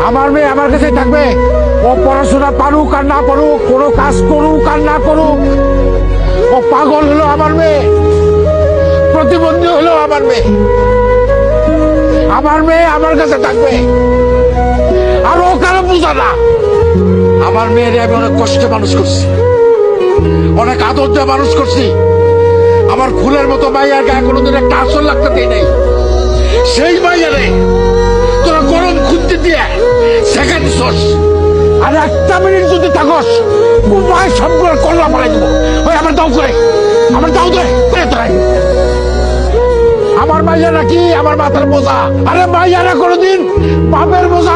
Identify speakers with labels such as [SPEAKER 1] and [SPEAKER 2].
[SPEAKER 1] আমার মেয়ে আমার কাছে থাকবে। ও পড়াশোনা পারুক আর না পারুক, কোনো কাজ করুক আর না করুক, ও পাগল হলো আমার মেয়ে, প্রতিবন্ধী হলো আমার মেয়ে। আমার মেয়ে আমার কাছে থাকবে। আর ও কারো বুঝা না। আমার মেয়েরে আমি অনেক কষ্টে মানুষ করছি, অনেক আদর দিয়ে মানুষ করছি। আমার ফুলের মতো মাইয়ার গায়ে কোনোদিন একটা আসর লাগতে দেয় নাই। সেই মাইয়ারে তোরা গরম খুঁজতে দিয়ে সেকেন্ড সস। আর একটা মিনিট যদি থাকস, মায়ের সবগুলো কল্লা পালাই দেবো। ওই আমার দাও করে, আমার দাও দে তোরাই। আমার মাইয়ারা কি আমার মাথার বোঝা? আরে মাইয়ারা কোনোদিন বাপের বোঝা